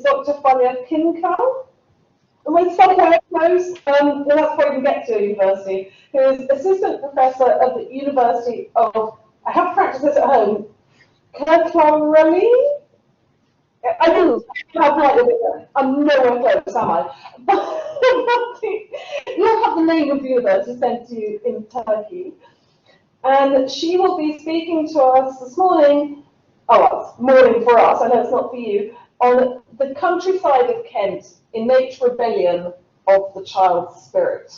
is Dr. Fulya Kincal. And when somewhere close, well, that's what we can get to at university, who is Assistant Professor at the University of, I have to practice this at home, Kirkcaldy? I didn't have right, I'm nowhere close, am I? But you'll have the name of the university sent to you in Turkey. And she will be speaking to us this morning, oh, it's morning for us, I know it's not for you, on the countryside of Kent, innate rebellion of the child's spirit.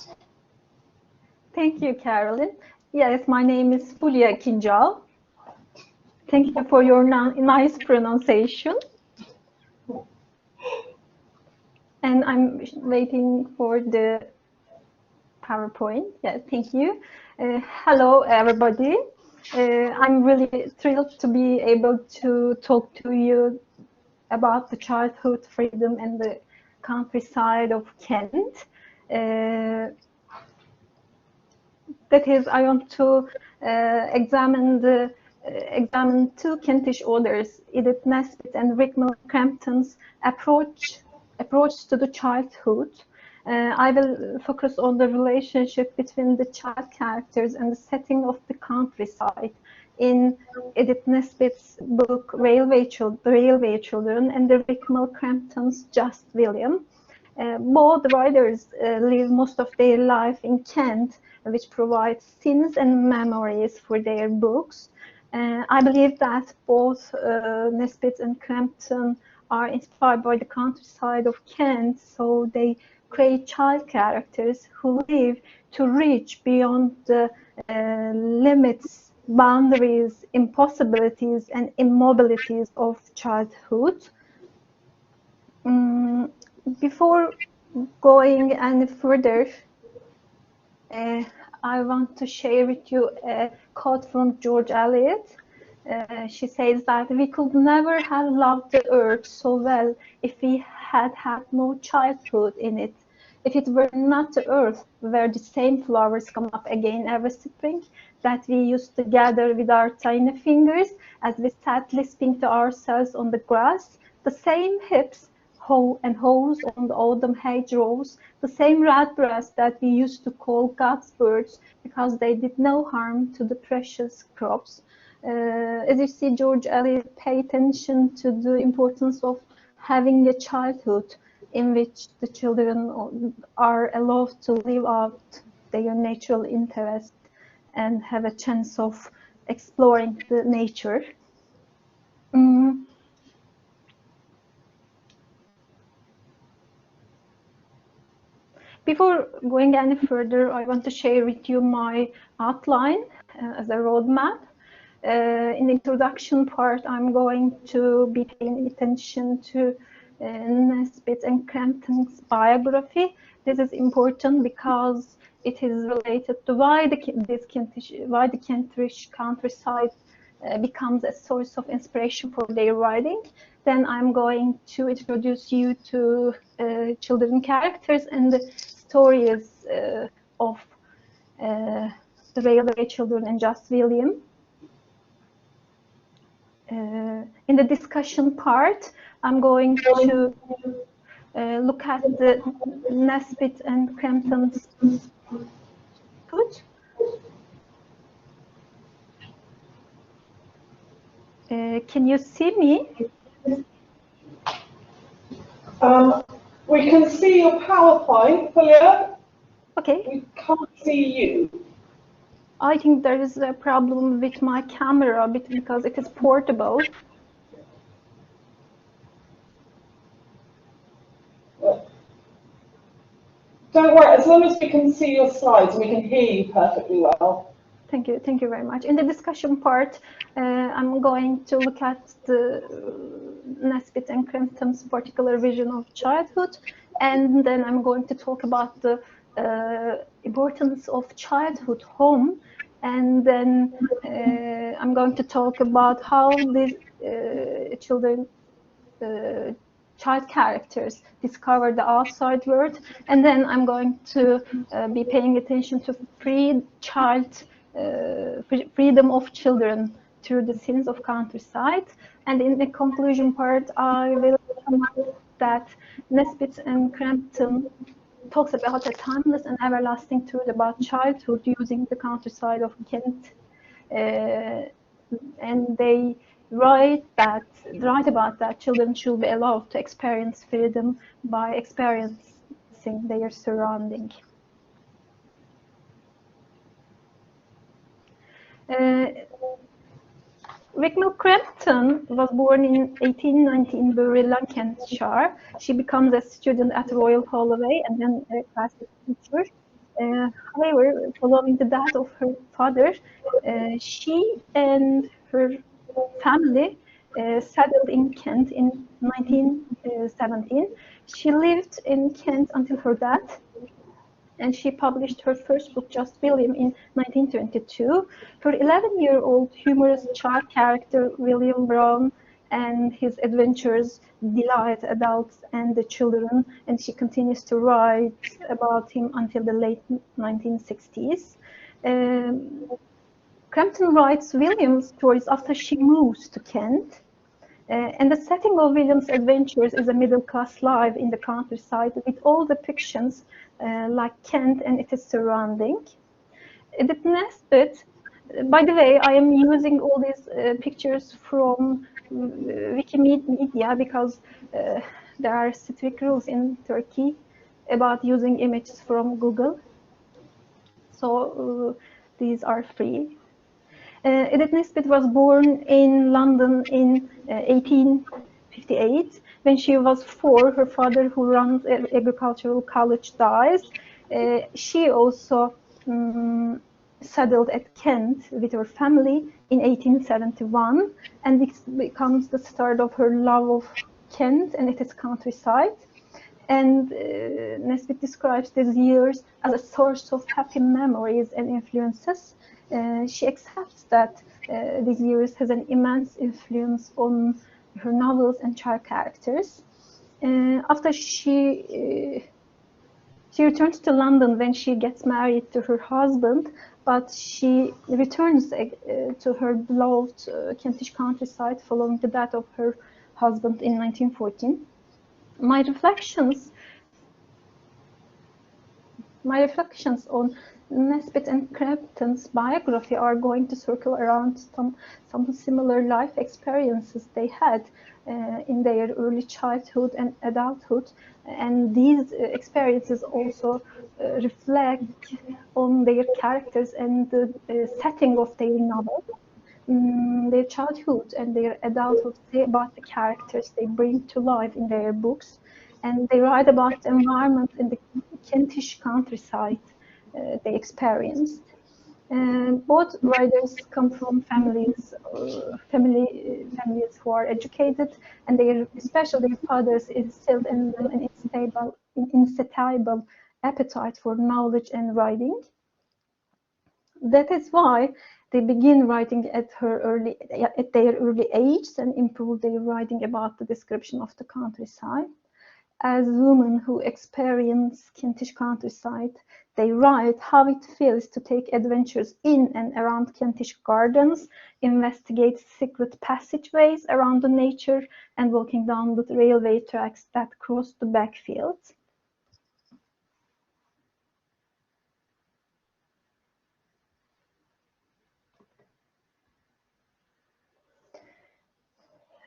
Thank you, Carolyn. Yes, my name is Fulya Kincal. Thank you for your nice pronunciation. And I'm waiting for the PowerPoint. Yeah, thank you. Hello, everybody. I'm really thrilled to be able to talk to you about the childhood freedom and the countryside of Kent. That is, I want to examine two Kentish authors, Edith, Nesbit and Richmal Crampton's approach to the childhood. I will focus on the relationship between the child characters and the setting of the countryside in Edith Nesbit's book Railway Children and the Richmal Crampton's Just William. Both writers live most of their life in Kent, which provides scenes and memories for their books. I believe that both Nesbit and Crampton are inspired by the countryside of Kent, so they create child characters who live to reach beyond the limits, boundaries, impossibilities, and immobilities of childhood. Before going any further, I want to share with you a quote from George Eliot. She says that we could never have loved the earth so well if we had had no childhood in it. If it were not the earth where the same flowers come up again every spring that we used to gather with our tiny fingers as we sat lisping to ourselves on the grass, the same hips, hoe and hoes on the autumn hedgerows, the same redbreasts that we used to call God's birds because they did no harm to the precious crops. As you see, George Eliot paid attention to the importance of having a childhood in which the children are allowed to live out their natural interest and have a chance of exploring the nature. Before going any further, I want to share with you my outline as a roadmap. In the introduction part, I'm going to be paying attention to Nesbit and Crampton's biography. This is important because it is related to why the Kentish countryside becomes a source of inspiration for their writing. Then I'm going to introduce you to children characters and the stories of the Railway Children and Just William. In the discussion part, I'm going to look at the Nesbit and Crampton's book. Can you see me? We can see your PowerPoint, Fulya. Okay. We can't see you. I think there is a problem with my camera because it is portable. Don't worry, as long as we can see your slides, we can hear you perfectly well. Thank you very much. In the discussion part, I'm going to look at the Nesbit and Crampton's particular vision of childhood, and then I'm going to talk about the importance of childhood home, and then I'm going to talk about how these child characters discover the outside world, and then I'm going to be paying attention to freedom of children through the scenes of countryside. And in the conclusion part, I will come up that Nesbit and Crampton talks about a timeless and everlasting truth about childhood using the countryside of Kent, and they write about that children should be allowed to experience freedom by experiencing their surrounding. Richmal Crampton was born in 1890 in Bury, Lancashire. She becomes a student at Royal Holloway and then a class teacher. However, following the death of her father, she and her family settled in Kent in 1917. She lived in Kent until her death, and she published her first book, Just William, in 1922. Her 11-year-old humorous child character, William Brown, and his adventures delight adults and the children, and she continues to write about him until the late 1960s. Crampton writes William's stories after she moves to Kent. And the setting of William's adventures is a middle-class life in the countryside with all depictions like Kent and its surrounding. Edith Nesbith, by the way, I am using all these pictures from Wikimedia because there are strict rules in Turkey about using images from Google. So these are free. Edith Nesbit was born in London in 1858. When she was 4, her father, who runs an agricultural college, dies. She also settled at Kent with her family in 1871, and this becomes the start of her love of Kent and its countryside. And Nesbit describes these years as a source of happy memories and influences. She accepts that these years has an immense influence on her novels and child characters. After she returns to London when she gets married to her husband, but she returns to her beloved Kentish countryside following the death of her husband in 1914. My reflections on Nesbit and Crampton's biography are going to circle around some similar life experiences they had in their early childhood and adulthood, and these experiences also reflect on their characters and the setting of their novel. Their childhood and their adulthood say about the characters they bring to life in their books, and they write about the environment in the Kentish countryside they experienced. Both writers come from families who are educated, and especially their fathers instilled in them an insatiable appetite for knowledge and writing. That is why they begin writing at their early age and improve their writing about the description of the countryside. As women who experience Kentish countryside, they write how it feels to take adventures in and around Kentish gardens, investigate secret passageways around the nature, and walking down the railway tracks that cross the backfields.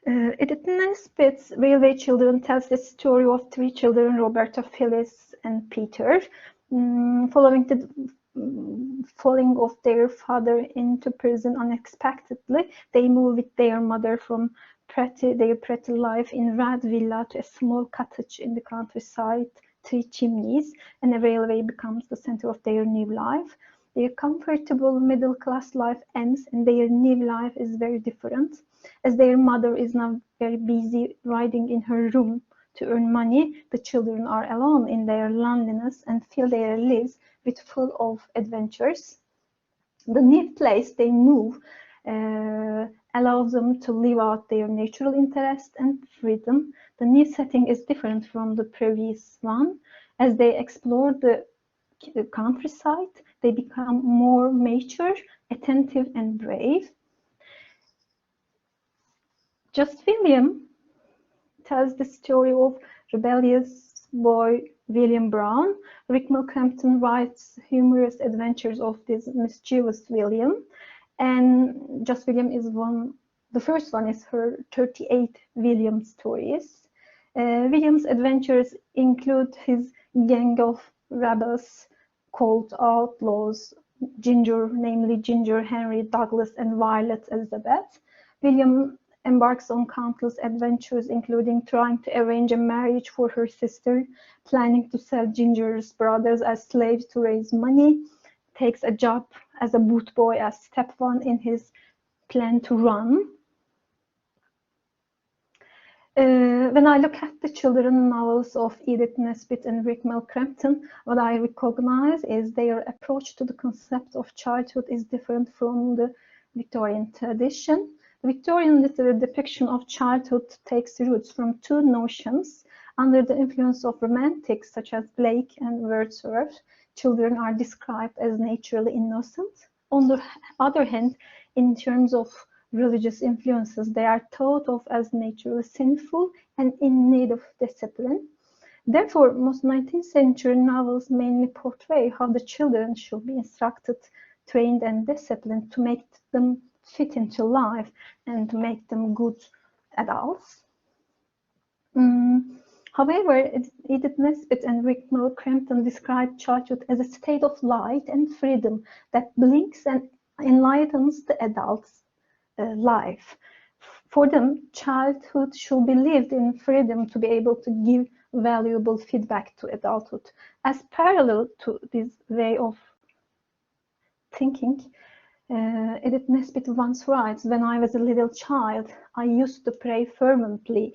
Edith Nesbit's Railway Children tells the story of 3 children, Roberta, Phyllis, and Peter. Following the falling of their father into prison unexpectedly, they move with their mother from their pretty life in Red Villa to a small cottage in the countryside, 3 Chimneys, and a railway becomes the center of their new life. Their comfortable middle-class life ends, and their new life is very different, as their mother is now very busy riding in her room to earn money. The children are alone in their loneliness and fill their lives with full of adventures. The new place they move allows them to live out their natural interest and freedom. The new setting is different from the previous one. As they explore the countryside, they become more mature, attentive, and brave. Just William tells the story of rebellious boy William Brown. Richmal Crampton writes humorous adventures of this mischievous William, and Just William is one. The first one is her 38 William stories. William's adventures include his gang of rebels called outlaws, Ginger, namely Ginger, Henry, Douglas, and Violet Elizabeth. William embarks on countless adventures, including trying to arrange a marriage for her sister, planning to sell Ginger's brothers as slaves to raise money, takes a job as a boot boy as step one in his plan to run. When I look at the children novels of Edith, Nesbit, and Richmal Crampton, what I recognize is their approach to the concept of childhood is different from the Victorian tradition. The Victorian literary depiction of childhood takes roots from two notions. Under the influence of romantics such as Blake and Wordsworth, children are described as naturally innocent. On the other hand, in terms of religious influences, they are thought of as naturally sinful and in need of discipline. Therefore, most 19th century novels mainly portray how the children should be instructed, trained, and disciplined to make them fit into life and to make them good adults. However, Edith Nesbit and Richmal Crampton describe childhood as a state of light and freedom that blinks and enlightens the adult's life. For them, childhood should be lived in freedom to be able to give valuable feedback to adulthood. As parallel to this way of thinking, Edith Nesbit once writes, "When I was a little child, I used to pray fervently,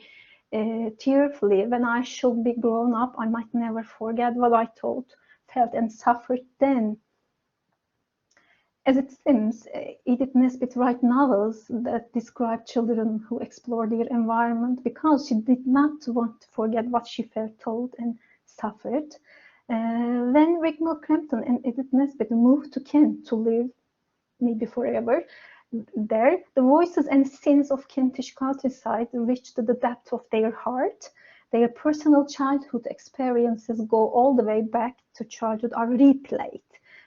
tearfully. When I should be grown up, I might never forget what I thought, felt, and suffered then." As it seems, Edith Nesbit writes novels that describe children who explore their environment because she did not want to forget what she felt, told, and suffered. When Richmal Crampton and Edith Nesbit moved to Kent to live, maybe forever, there, the voices and scenes of Kentish countryside reached the depth of their heart. Their personal childhood experiences go all the way back to childhood, are replayed.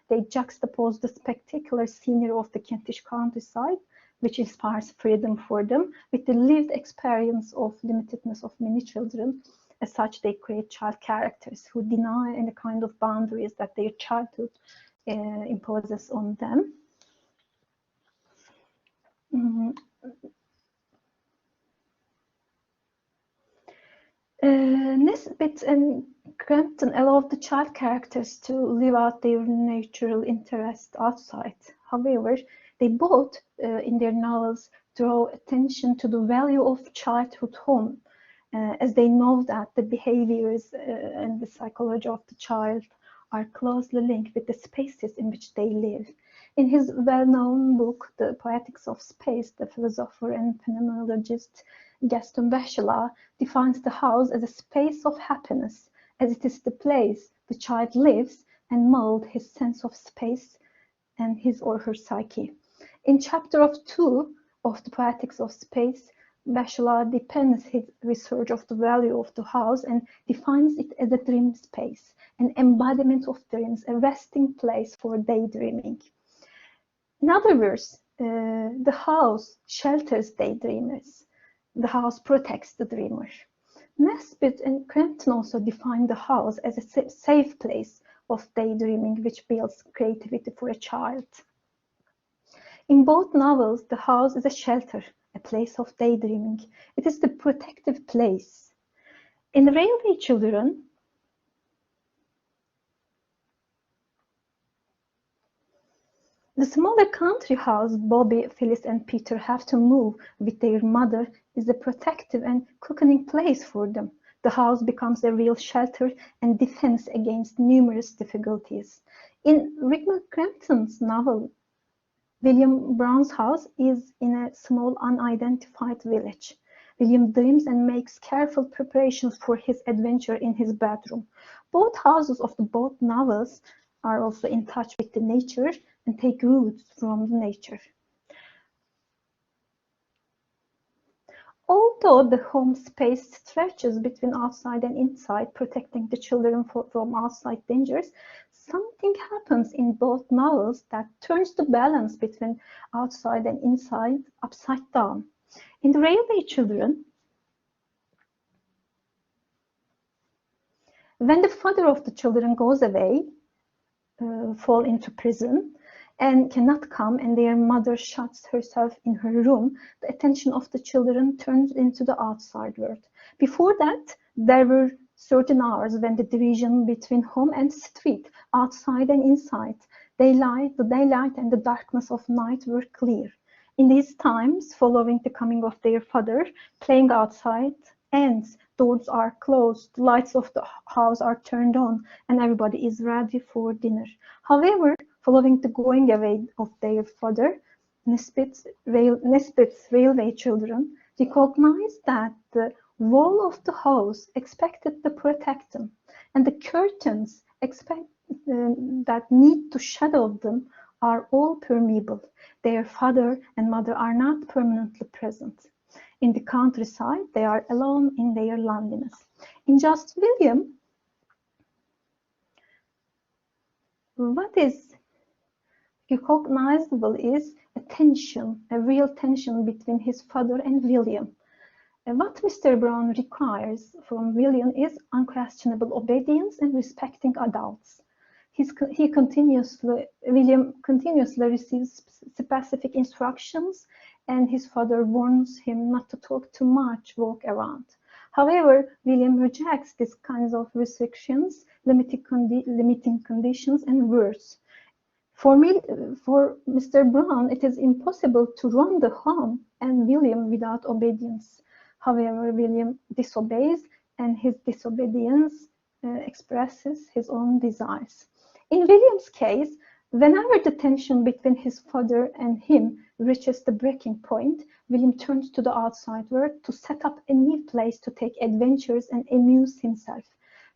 They juxtapose the spectacular scenery of the Kentish countryside, which inspires freedom for them, with the lived experience of limitedness of many children. As such, they create child characters who deny any kind of boundaries that their childhood imposes on them. Nesbit and Crampton allowed the child characters to live out their natural interest outside. However, they both, in their novels, draw attention to the value of childhood home, as they know that the behaviors and the psychology of the child are closely linked with the spaces in which they live. In his well-known book, The Poetics of Space, the philosopher and phenomenologist Gaston Bachelard defines the house as a space of happiness, as it is the place the child lives and molds his sense of space and his or her psyche. In chapter 2 of The Poetics of Space, Bachelard depends his research of the value of the house and defines it as a dream space, an embodiment of dreams, a resting place for daydreaming. In other words, the house shelters daydreamers. The house protects the dreamer. Nesbit and Crampton also define the house as a safe place of daydreaming, which builds creativity for a child. In both novels, the house is a shelter, a place of daydreaming. It is the protective place. In The Railway Children, the smaller country house Bobby, Phyllis, and Peter have to move with their mother is a protective and cocooning place for them. The house becomes a real shelter and defense against numerous difficulties. In Richmal Crampton's novel, William Brown's house is in a small unidentified village. William dreams and makes careful preparations for his adventure in his bedroom. Both houses of the both novels are also in touch with the nature and take roots from the nature. Although the home space stretches between outside and inside, protecting the children from outside dangers, something happens in both novels that turns the balance between outside and inside upside down. In The Railway Children, when the father of the children goes away, fall into prison, and cannot come, and their mother shuts herself in her room, the attention of the children turns into the outside world. Before that, there were certain hours when the division between home and street, outside and inside, the daylight and the darkness of night were clear. In these times, following the coming of their father, playing outside ends, doors are closed, lights of the house are turned on, and everybody is ready for dinner. However, following the going away of their father, Nesbith's railway children recognized that the wall of the house expected to protect them, and the curtains that need to shadow them are all permeable. Their father and mother are not permanently present. In the countryside, they are alone in their loneliness. In Just William, what is recognizable is a tension, a real tension between his father and William. And what Mr. Brown requires from William is unquestionable obedience and respecting adults. William continuously receives specific instructions, and his father warns him not to talk too much, walk around. However, William rejects these kinds of restrictions, limiting conditions, and words. For Mr. Brown, it is impossible to run the home and William without obedience. However, William disobeys, and his disobedience expresses his own desires. In William's case, whenever the tension between his father and him reaches the breaking point, William turns to the outside world to set up a new place to take adventures and amuse himself.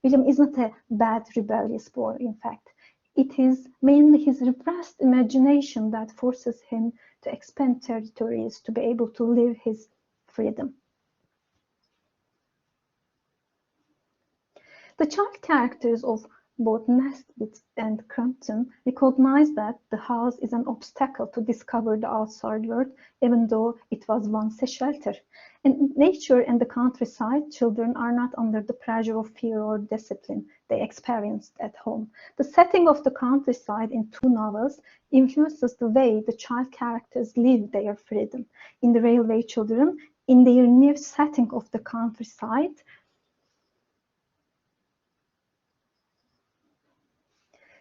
William is not a bad, rebellious boy, in fact. It is mainly his repressed imagination that forces him to expand territories to be able to live his freedom. The child characters of both Nesbit and Crampton recognize that the house is an obstacle to discover the outside world, even though it was once a shelter. In nature and the countryside, children are not under the pressure of fear or discipline they experienced at home. The setting of the countryside in two novels influences the way the child characters live their freedom. In The Railway Children, in their new setting of the countryside,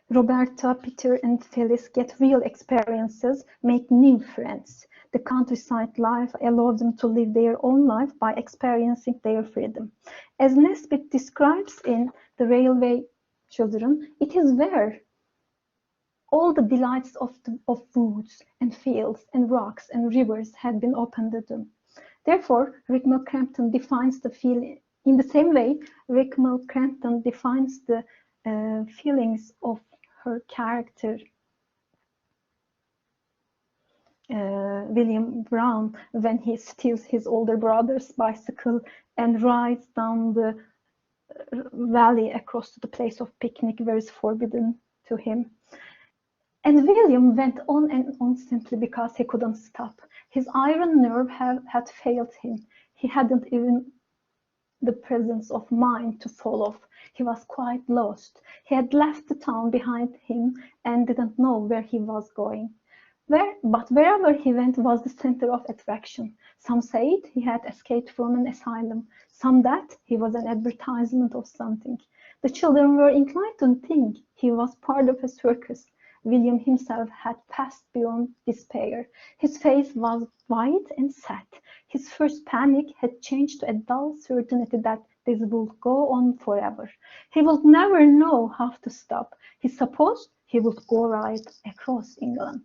Roberta, Peter, and Phyllis get real experiences, make new friends. The countryside life allows them to live their own life by experiencing their freedom. As Nesbit describes in The Railway Children, it is where all the delights of woods and fields and rocks and rivers had been opened to them. Therefore, Richmal Crampton defines the feeling in the same way Richmal Crampton defines the feelings of her character William Brown when he steals his older brother's bicycle and rides down the valley across to the place of picnic where it's forbidden to him. And William went on and on simply because he couldn't stop. His iron nerve had failed him. He hadn't even the presence of mind to fall off. He was quite lost. He had left the town behind him and didn't know where he was going. But wherever he went was the center of attraction. Some said he had escaped from an asylum, some that he was an advertisement of something. The children were inclined to think he was part of a circus. William himself had passed beyond despair. His face was white and sad. His first panic had changed to a dull certainty that this would go on forever. He would never know how to stop. He supposed he would go right across England.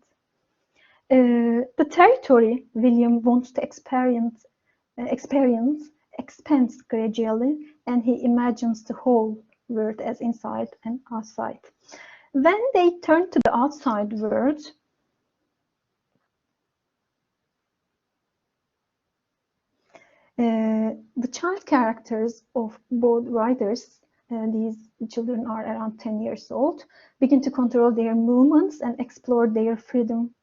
The territory William wants to experience expands gradually, and he imagines the whole world as inside and outside. When they turn to the outside world, The child characters of both writers, these children are around 10 years old, begin to control their movements and explore their freedom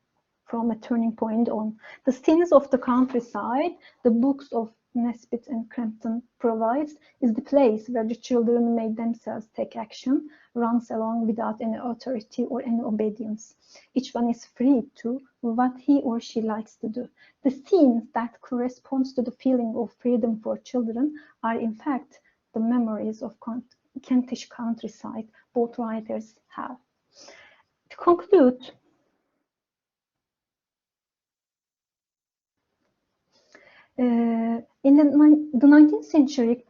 from a turning point on. The scenes of the countryside, the books of Nesbit and Crampton provides, is the place where the children may themselves take action, runs along without any authority or any obedience. Each one is free to what he or she likes to do. The scenes that corresponds to the feeling of freedom for children are in fact the memories of Kentish countryside both writers have. To conclude, in the 19th century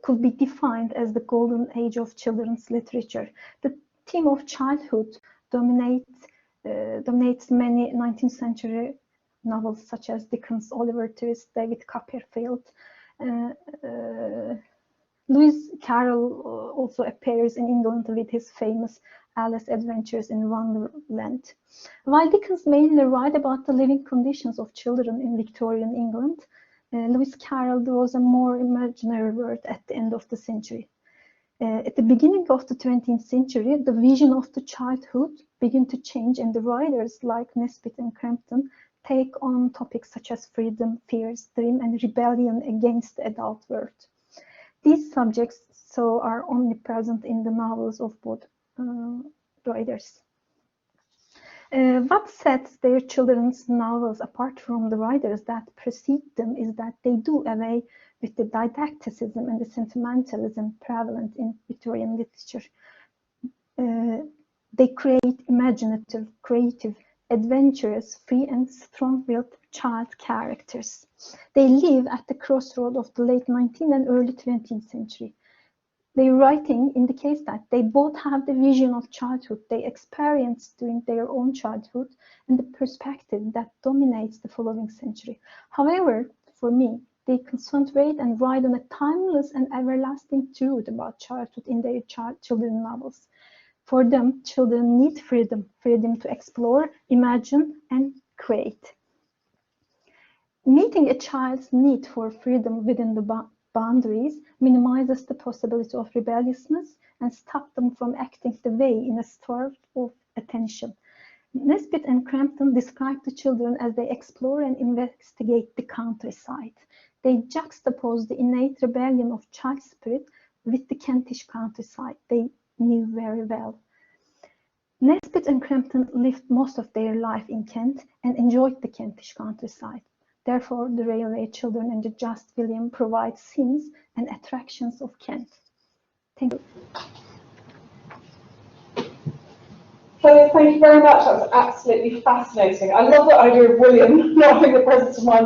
could be defined as the golden age of children's literature. The theme of childhood dominates many 19th century novels such as Dickens, Oliver Twist, David Copperfield. Lewis Carroll also appears in England with his famous Alice Adventures in Wonderland. While Dickens mainly writes about the living conditions of children in Victorian England, Lewis Carroll draws a more imaginary world at the end of the century. At the beginning of the 20th century, the vision of the childhood began to change, and the writers like Nesbit and Crampton take on topics such as freedom, fears, dream, and rebellion against the adult world. These subjects are only present in the novels of both writers. What sets their children's novels apart from the writers that precede them is that they do away with the didacticism and the sentimentalism prevalent in Victorian literature. They create imaginative, creative, adventurous, free and strong-willed child characters. They live at the crossroad of the late 19th and early 20th century. Their writing indicates that they both have the vision of childhood they experienced during their own childhood and the perspective that dominates the following century. However, for me, they concentrate and write on a timeless and everlasting truth about childhood in their children's novels. For them, children need freedom to explore, imagine, and create. Meeting a child's need for freedom within the boundaries minimizes the possibility of rebelliousness and stops them from acting the way in a storm of attention. Nesbit and Crampton describe the children as they explore and investigate the countryside. They juxtapose the innate rebellion of child spirit with the Kentish countryside they knew very well. Nesbit and Crampton lived most of their life in Kent and enjoyed the Kentish countryside. Therefore, the Railway Children and the Just William provide scenes and attractions of Kent. Thank you. Thank you very much. That was absolutely fascinating. I love the idea of William not having the presence of mind